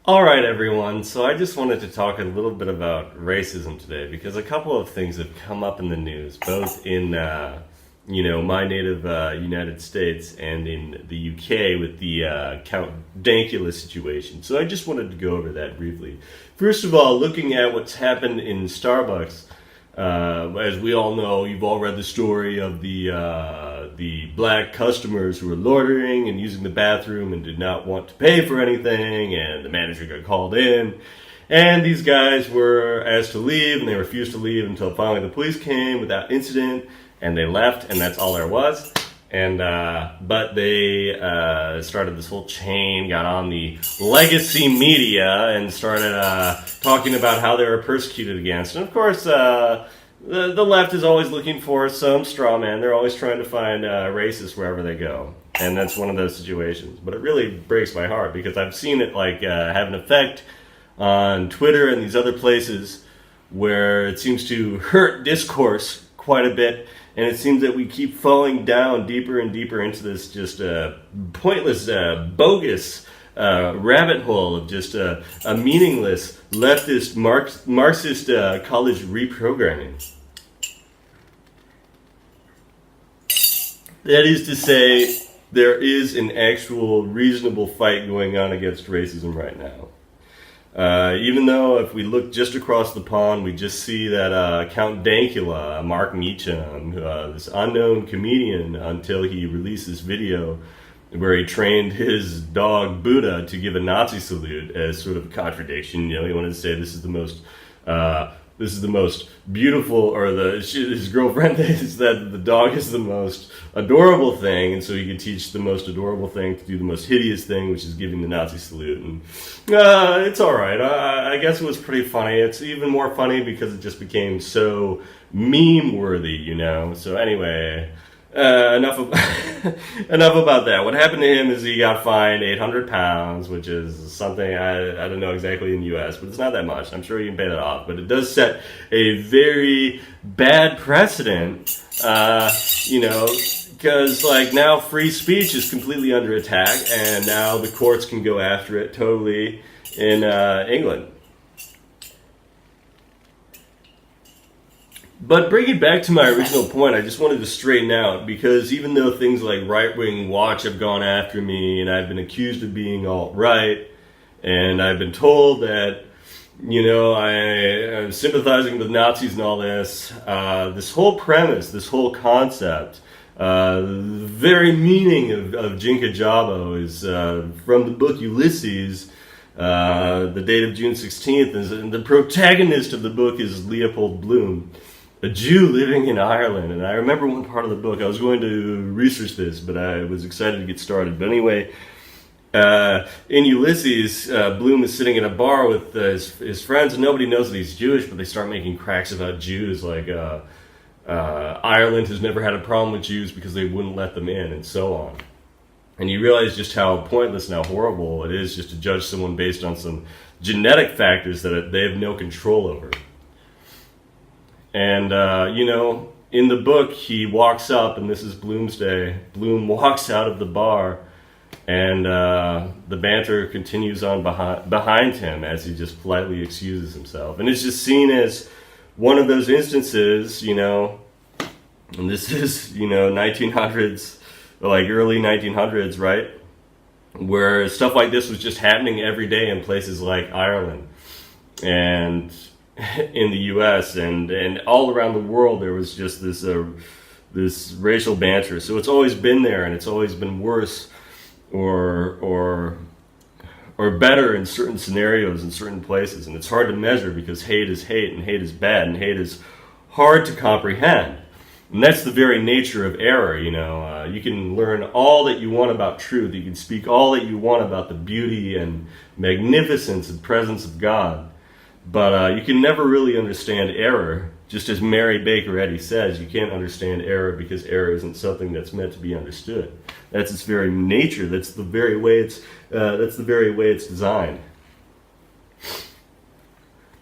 Alright everyone, so I just wanted to talk a little bit about racism today because a couple of things have come up in the news, both in, my native United States and in the UK with the Count Dankula situation. So I just wanted to go over that briefly. First of all, looking at what's happened in Starbucks, as we all know, you've all read the story of the black customers who were loitering and using the bathroom and did not want to pay for anything, and the manager got called in, and these guys were asked to leave, and they refused to leave until finally the police came without incident, and they left, and that's all there was. And but they started this whole chain, got on the legacy media, and started talking about how they were persecuted against. And of course, the left is always looking for some straw man. They're always trying to find racists wherever they go, and that's one of those situations. But it really breaks my heart because I've seen it have an effect on Twitter and these other places where it seems to hurt discourse quite a bit. And it seems that we keep falling down deeper and deeper into this just pointless, bogus rabbit hole of just a meaningless leftist Marxist college reprogramming. That is to say, there is an actual reasonable fight going on against racism right now. Even though if we look just across the pond, we just see that Count Dankula, Mark Meacham, this unknown comedian until he released this video where he trained his dog Buddha to give a Nazi salute as sort of a contradiction. He wanted to say this is the most beautiful, or his girlfriend is that the dog is the most adorable thing, and so he could teach the most adorable thing to do the most hideous thing, which is giving the Nazi salute. And it's all right. I guess it was pretty funny. It's even more funny because it just became so meme worthy, So anyway. Enough about that. What happened to him is he got fined £800, which is something I don't know exactly in the U.S., but it's not that much. I'm sure you can pay that off. But it does set a very bad precedent, because now free speech is completely under attack, and now the courts can go after it totally in England. But bringing it back to my original point, I just wanted to straighten out, because even though things like Right Wing Watch have gone after me, and I've been accused of being alt-right, and I've been told that, I'm sympathizing with Nazis and all this, this whole premise, this whole concept, the very meaning of Jynkajawbo is from the book Ulysses. The date of June 16th, and the protagonist of the book is Leopold Bloom, a Jew living in Ireland. And I remember one part of the book, I was going to research this, but I was excited to get started. But anyway, in Ulysses, Bloom is sitting in a bar with his friends, and nobody knows that he's Jewish, but they start making cracks about Jews, like Ireland has never had a problem with Jews because they wouldn't let them in, and so on. And you realize just how pointless and how horrible it is just to judge someone based on some genetic factors that they have no control over. And, in the book, he walks up, and this is Bloom's day. Bloom walks out of the bar, and the banter continues on behind him as he just politely excuses himself. And it's just seen as one of those instances, and this is, 1900s, like early 1900s, right? Where stuff like this was just happening every day in places like Ireland and in the U.S. and all around the world. There was just this racial banter. So it's always been there, and it's always been worse or better in certain scenarios in certain places. And it's hard to measure because hate is hate, and hate is bad, and hate is hard to comprehend. And that's the very nature of error, You can learn all that you want about truth. You can speak all that you want about the beauty and magnificence and presence of God. But you can never really understand error. Just as Mary Baker Eddy says, you can't understand error because error isn't something that's meant to be understood. That's its very nature. That's the very way it's designed.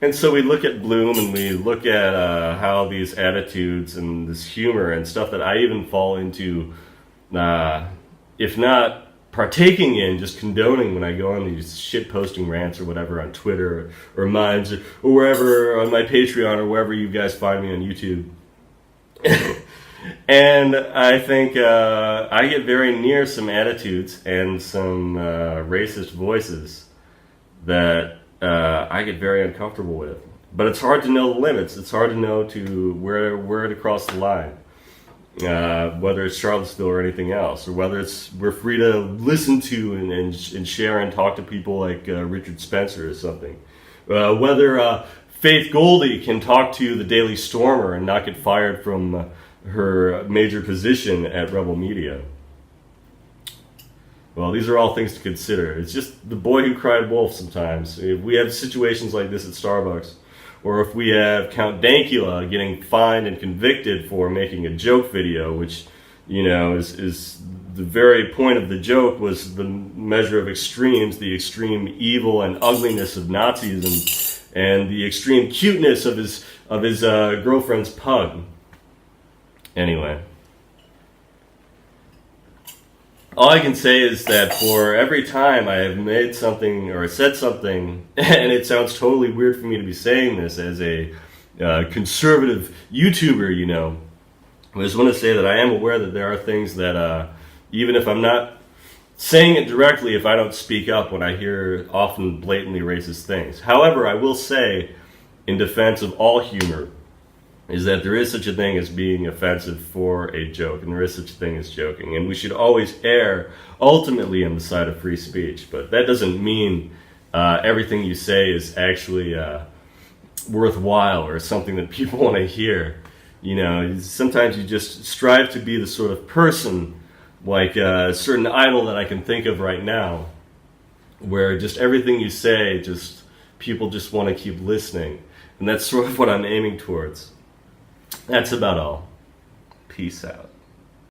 And so we look at Bloom, and we look at how these attitudes and this humor and stuff that I even fall into, if not partaking in, just condoning when I go on these shit posting rants or whatever on Twitter or Minds or wherever, on my Patreon or wherever you guys find me on YouTube. And I think I get very near some attitudes and some racist voices that I get very uncomfortable with. But it's hard to know the limits. It's hard to know to where to cross the line. Whether it's Charlottesville or anything else, or whether we're free to listen to and share and talk to people like Richard Spencer or something. Whether Faith Goldie can talk to the Daily Stormer and not get fired from her major position at Rebel Media. Well, these are all things to consider. It's just the boy who cried wolf sometimes. If we have situations like this at Starbucks, or if we have Count Dankula getting fined and convicted for making a joke video, which, is the very point of the joke was the measure of extremes, the extreme evil and ugliness of Nazism, and the extreme cuteness of his girlfriend's pug. Anyway. All I can say is that for every time I have made something or said something, and it sounds totally weird for me to be saying this as a conservative YouTuber, I just want to say that I am aware that there are things that, even if I'm not saying it directly, if I don't speak up when I hear often blatantly racist things. However, I will say, in defense of all humor, is that there is such a thing as being offensive for a joke, and there is such a thing as joking, and we should always err ultimately on the side of free speech. But that doesn't mean everything you say is actually worthwhile or something that people want to hear. Sometimes you just strive to be the sort of person, like a certain idol that I can think of right now, where just everything you say, people just want to keep listening, and that's sort of what I'm aiming towards. That's about all. Peace out.